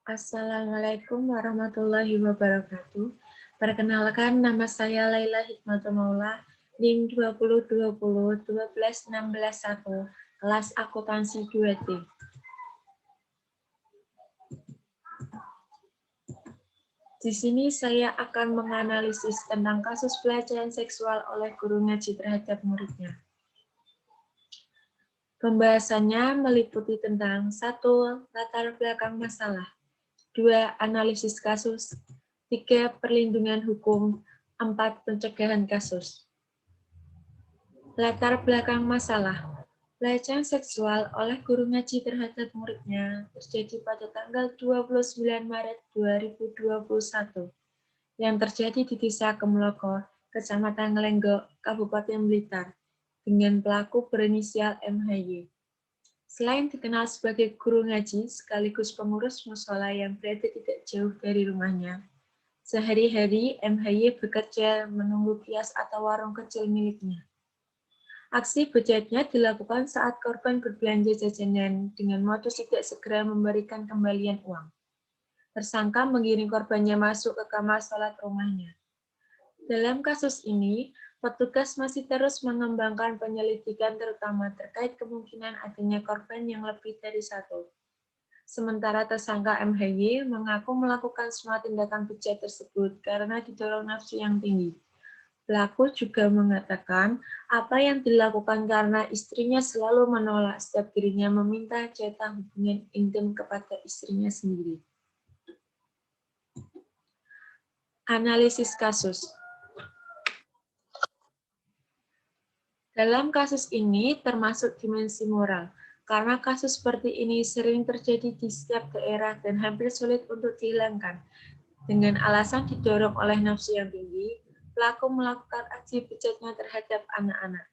Assalamualaikum warahmatullahi wabarakatuh. Perkenalkan, nama saya Laila Hikmatul Maula, NIM 202012161, kelas akuntansi 2T. Di sini saya akan menganalisis tentang kasus pelecehan seksual oleh guru ngaji terhadap muridnya. Pembahasannya meliputi tentang 1. Latar belakang masalah, 2. Analisis kasus, 3. Perlindungan hukum, 4. Pencegahan kasus. Latar belakang masalah, pelecehan seksual oleh guru ngaji terhadap muridnya terjadi pada tanggal 29 Maret 2021 yang terjadi di Desa Kemloko, Kecamatan Ngelenggok, Kabupaten Blitar, dengan pelaku berinisial MHY. Selain dikenal sebagai guru ngaji sekaligus pengurus mushola yang berada tidak jauh dari rumahnya, sehari-hari MHY bekerja menunggu kios atau warung kecil miliknya. Aksi bejatnya dilakukan saat korban berbelanja jajanan dengan modus tidak segera memberikan kembalian uang. Tersangka mengiring korbannya masuk ke kamar sholat rumahnya. Dalam kasus ini, petugas masih terus mengembangkan penyelidikan terutama terkait kemungkinan adanya korban yang lebih dari satu. Sementara tersangka MHY mengaku melakukan semua tindakan bejat tersebut karena didorong nafsu yang tinggi. Pelaku juga mengatakan apa yang dilakukan karena istrinya selalu menolak setiap dirinya meminta jatah hubungan intim kepada istrinya sendiri. Analisis kasus. Dalam kasus ini termasuk dimensi moral, karena kasus seperti ini sering terjadi di setiap daerah dan hampir sulit untuk dihilangkan. Dengan alasan didorong oleh nafsu yang tinggi, pelaku melakukan aksi bejatnya terhadap anak-anak.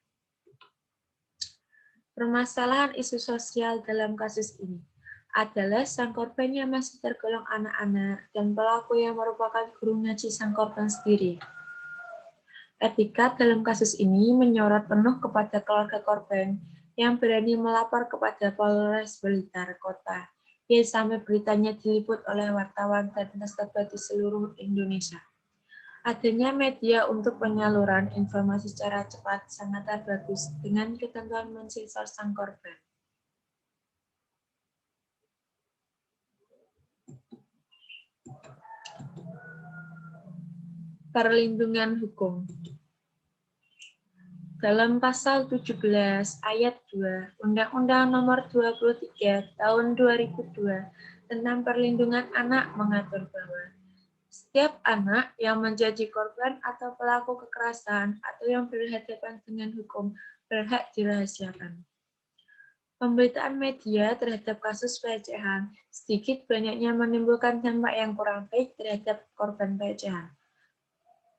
Permasalahan isu sosial dalam kasus ini adalah sang korbannya masih tergolong anak-anak dan pelaku yang merupakan guru ngaji sang korban sendiri. Etika dalam kasus ini menyorot penuh kepada keluarga korban yang berani melapor kepada Polres Blitar Kota, yang sampai beritanya diliput oleh wartawan dan tersebar di seluruh Indonesia. Adanya media untuk penyaluran informasi secara cepat sangatlah bagus dengan ketentuan mensensor sang korban. Perlindungan hukum. Dalam pasal 17 ayat 2 Undang-Undang Nomor 23 Tahun 2002 tentang Perlindungan Anak mengatur bahwa setiap anak yang menjadi korban atau pelaku kekerasan atau yang berhadapan dengan hukum berhak dirahasiakan. Pemberitaan media terhadap kasus pelecehan sedikit banyaknya menimbulkan dampak yang kurang baik terhadap korban pelecehan.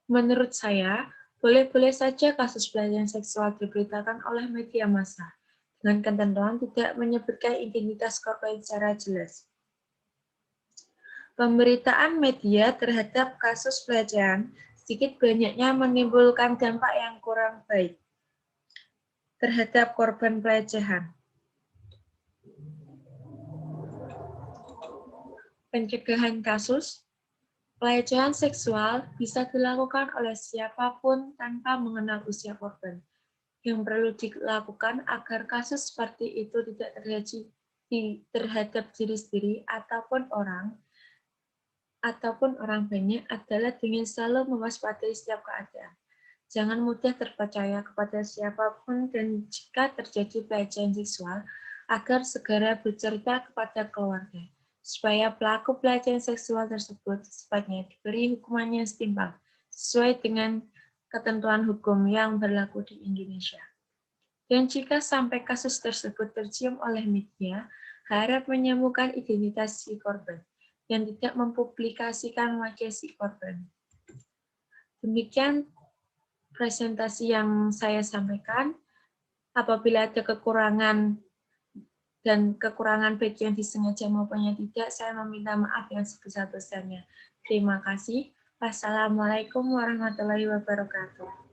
Menurut saya, boleh-boleh saja kasus pelecehan seksual diberitakan oleh media massa, dengan ketentuan tidak menyebutkan identitas korban secara jelas. Pemberitaan media terhadap kasus pelecehan sedikit banyaknya menimbulkan dampak yang kurang baik terhadap korban pelecehan. Pencegahan kasus pelecehan seksual bisa dilakukan oleh siapapun tanpa mengenal usia korban. Yang perlu dilakukan agar kasus seperti itu tidak terjadi terhadap diri sendiri ataupun orang banyak adalah dengan selalu mewaspadai setiap keadaan. Jangan mudah terpercaya kepada siapapun dan jika terjadi pelecehan seksual, agar segera bercerita kepada keluarga, supaya pelaku pelecehan seksual tersebut secepatnya diberi hukuman yang setimpal, sesuai dengan ketentuan hukum yang berlaku di Indonesia. Dan jika sampai kasus tersebut tercium oleh media, harap menyembuhkan identitas si korban, yang tidak mempublikasikan wajah si korban. Demikian presentasi yang saya sampaikan. Apabila ada kekurangan baik yang disengaja maupun yang tidak, saya meminta maaf yang sebesar-besarnya. Terima kasih. Wassalamualaikum warahmatullahi wabarakatuh.